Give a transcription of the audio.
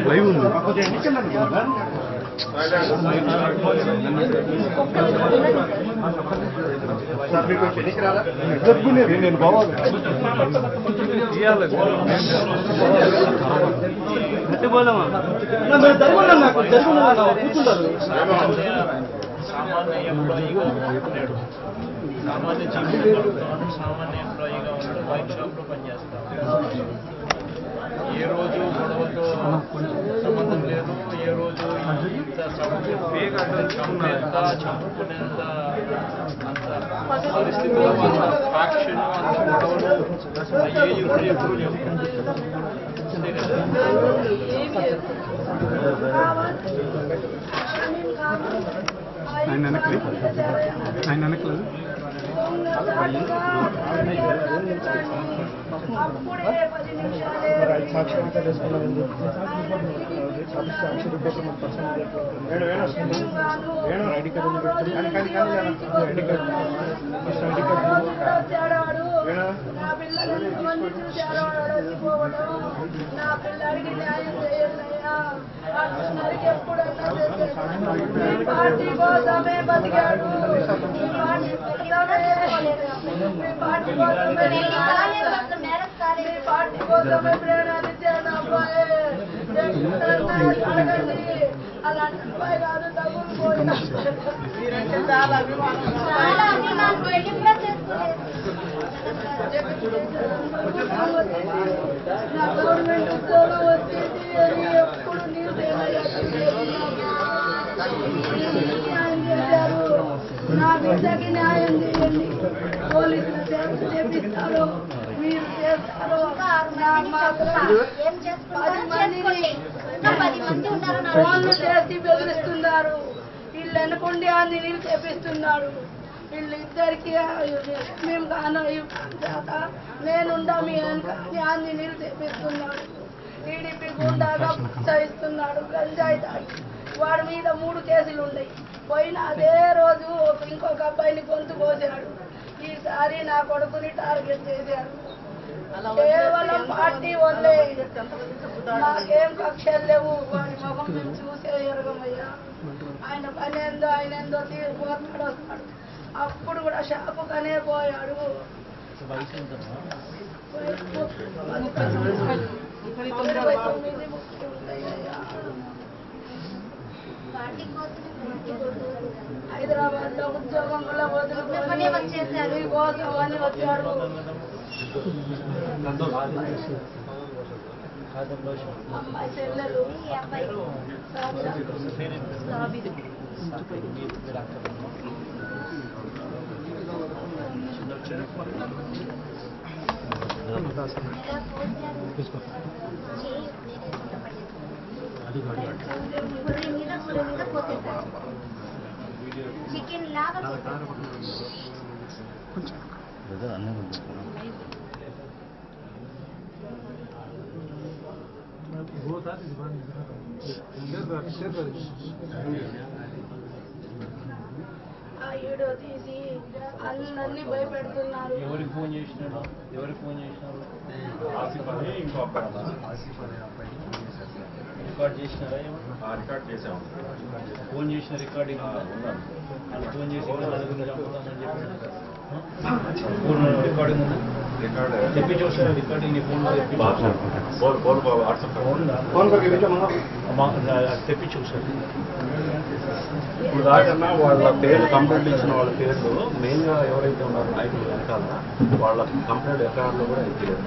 Live ఉంది. నేను బావాలి సామాన్య ఎంప్లాయీగా ఉన్నాడు. సామాన్య జీవితంలో సామాన్య ఎంప్లాయీగా ఉన్నాడు. వైన్ షాప్లో పనిచేస్తాడు. ఏ రోజు గొడవతో సంబంధం లేదు. ఏ రోజు ఇంత చంపేంత చంపుకునేంత అంత పరిస్థితుల్లో ఫ్యాక్షన్ అంత గొడవలు ఏ యువత ఎప్పుడు లేవు. అంతే కదా. ఆయన వెనకలేదు పార్టీ కోసమే బతికాడు. పార్టీ కోసమే ప్రేరణించాడు అబ్బాయి. అలాంటి అబ్బాయి కాదు. తగులుపోయినా చాలా అభిమానం. నా గవర్నమెంట్ ఉద్యోగం వచ్చింది అని ఎప్పుడు న్యాయం చేశారు. నా బిడ్డకి న్యాయం చేయండి. పోలీసులు చేపిస్తారు, మీరు చేస్తారు. ఫోన్లు చేసి బెదిరిస్తున్నారు. వీళ్ళు అనుకుండి అన్ని నీళ్ళు చేపిస్తున్నాడు. వీళ్ళు ఇద్దరికి మేము కాను నేనుండా మీ అన్ని నీళ్ళు చేపిస్తున్నాడు. టీడీపీ గుండాగా ప్రోత్సహిస్తున్నాడు. గంజాయి తాగి వాడి మీద 3 కేసులు ఉన్నాయి. పోయిన అదే రోజు ఇంకొక అబ్బాయిని గొంతు కోసాడు. ఈసారి నా కొడుకుని టార్గెట్ చేశాడు. కేవలం పార్టీ వల్లే. నాకేం కక్షలు లేవు. వాడి ముఖం చూసే ఎరగమయ్యా. ఆయన పని ఏందో ఆయన ఏందో తీరిపోతాడు వస్తాడు. అప్పుడు కూడా షాపుకనే పోయాడు. 99 ఉంటాయ్యా. హైదరాబాద్ లో ఉద్యోగం కూడా వదులుకొని కోసం అని వచ్చాడు. అమ్మాయి చెల్లెలు చికెన్ లాగా ఆ వీడియో తీసి అందరినీ భయపెడుతున్నారు. ఎవరికి ఫోన్ చేసినాడు? రికార్డ్ చేసినారా? రికార్డ్ చేసాము. ఫోన్ చేసిన రికార్డింగ్ ఫోన్ చేసి చంపుతామని చెప్పి రికార్డింగ్ ఉందా? తెప్పి చూసారా రికార్డింగ్? నీ ఫోన్లో తెప్పి చూసారు. ఇప్పుడు దాకన్నా వాళ్ళ పేర్లు కంప్లైంట్ ఇచ్చిన వాళ్ళ పేర్లు మెయిన్గా ఎవరైతే ఉన్నారో నాయకులు వెనకాల వాళ్ళ కంప్లైంట్ ఎఫ్ఐఆర్లో కూడా ఎక్కలేదు.